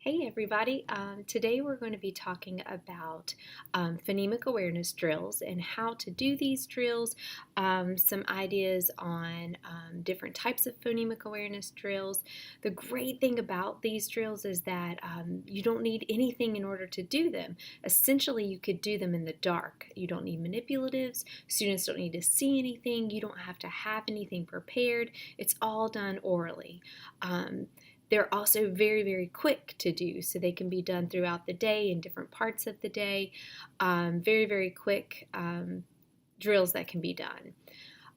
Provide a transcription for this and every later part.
Hey everybody, today we're going to be talking about phonemic awareness drills and how to do these drills, some ideas on different types of phonemic awareness drills. The great thing about these drills is that you don't need anything in order to do them. Essentially, you could do them in the dark. You don't need manipulatives, students don't need to see anything, you don't have to have anything prepared. It's all done orally. They're also very, very quick to do, so they can be done throughout the day in different parts of the day. Very, very quick drills that can be done.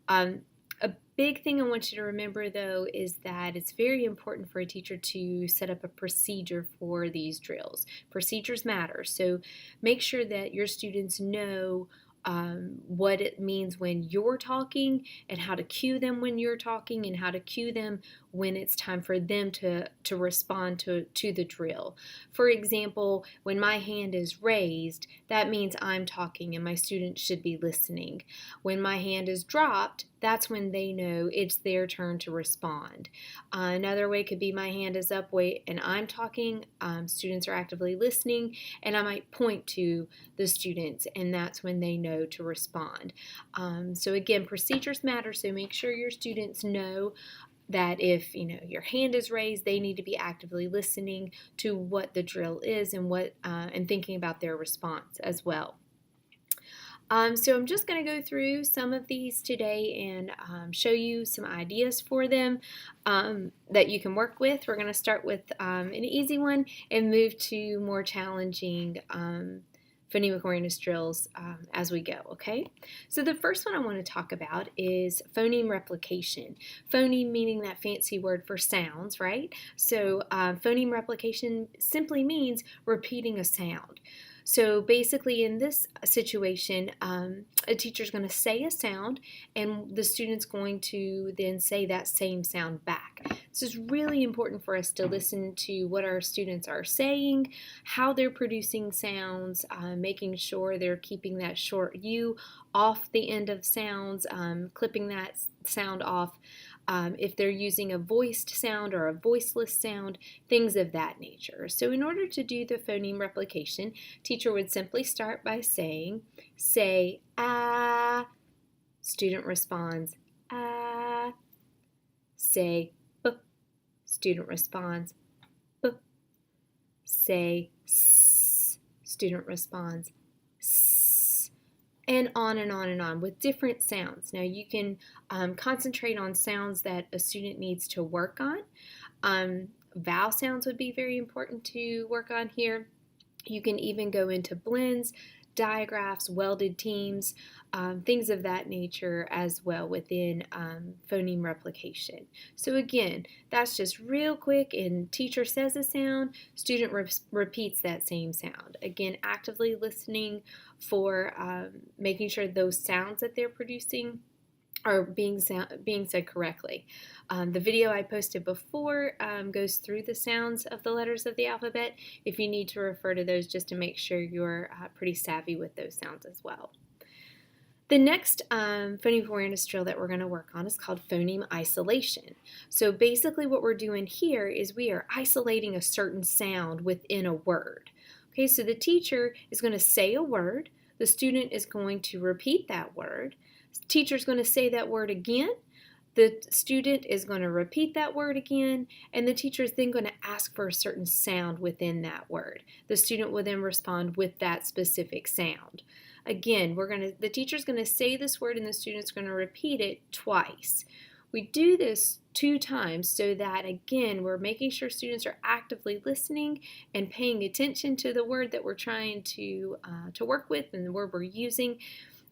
A big thing I want you to remember, though, is that it's very important for a teacher to set up a procedure for these drills. Procedures matter, so make sure that your students know what it means when you're talking and how to cue them when you're talking and how to cue them when it's time for them to respond to the drill. For example, when my hand is raised, that means I'm talking and my students should be listening. When my hand is dropped, that's when they know it's their turn to respond. Another way could be my hand is up, wait, and I'm talking, students are actively listening, and I might point to the students, and that's when they know to respond. So again, procedures matter, so make sure your students know that if your hand is raised, they need to be actively listening to what the drill is and thinking about their response as well. So I'm just going to go through some of these today and show you some ideas for them that you can work with. We're going to start with an easy one and move to more challenging phonemic awareness drills as we go, okay? So the first one I want to talk about is phoneme replication. Phoneme meaning that fancy word for sounds, right? So phoneme replication simply means repeating a sound. So basically in this situation, a teacher's going to say a sound and the student's going to then say that same sound back. This is really important for us to listen to what our students are saying, how they're producing sounds, making sure they're keeping that short U off the end of sounds, clipping that sound off. If they're using a voiced sound or a voiceless sound, things of that nature. So in order to do the phoneme replication, teacher would simply start by saying, say, ah, student responds, ah, say, b, student responds, b, say, s, student responds, s, and on and on and on with different sounds. Now you can concentrate on sounds that a student needs to work on. Vowel sounds would be very important to work on here. You can even go into blends, digraphs, welded teams, things of that nature as well within phoneme replication. So again, that's just real quick, and teacher says a sound, student repeats that same sound. Again, actively listening for making sure those sounds that they're producing are being said correctly. The video I posted before goes through the sounds of the letters of the alphabet if you need to refer to those just to make sure you're pretty savvy with those sounds as well. The next phoneme awareness drill that we're going to work on is called phoneme isolation. So basically what we're doing here is we are isolating a certain sound within a word. Okay, so the teacher is going to say a word, the student is going to repeat that word, teacher's going to say that word again, the student is going to repeat that word again, and the teacher is then going to ask for a certain sound within that word. The student will then respond with that specific sound. Again, the teacher's going to say this word and the student's going to repeat it twice. We do this 2 times so that, again, we're making sure students are actively listening and paying attention to the word that we're trying to work with and the word we're using,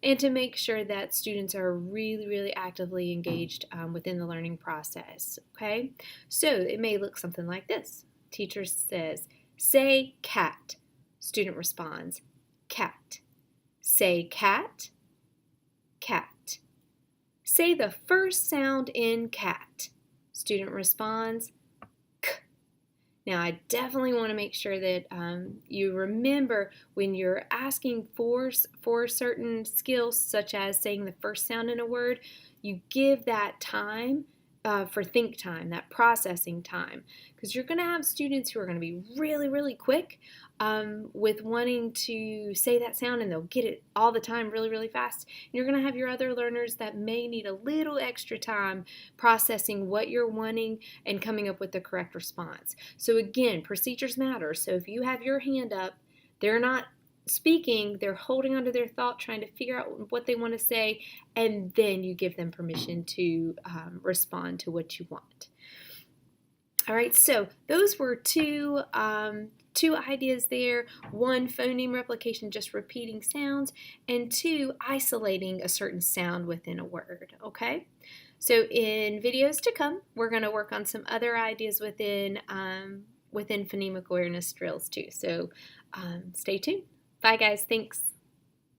and to make sure that students are really, really actively engaged within the learning process, okay? So it may look something like this. Teacher says, say cat. Student responds, cat. Say cat, cat. Say the first sound in cat. Student responds, k. Now, I definitely want to make sure that you remember when you're asking for certain skills, such as saying the first sound in a word, you give that time for think time, that processing time, because you're going to have students who are going to be really, really quick with wanting to say that sound, and they'll get it all the time really, really fast. And you're going to have your other learners that may need a little extra time processing what you're wanting and coming up with the correct response. So again, procedures matter. So if you have your hand up, they're not speaking, they're holding onto their thought, trying to figure out what they want to say, and then you give them permission to respond to what you want. All right, so those were two ideas there. One, phoneme replication, just repeating sounds, and two, isolating a certain sound within a word, okay? So in videos to come, we're going to work on some other ideas within phonemic awareness drills too. So stay tuned. Bye guys, thanks.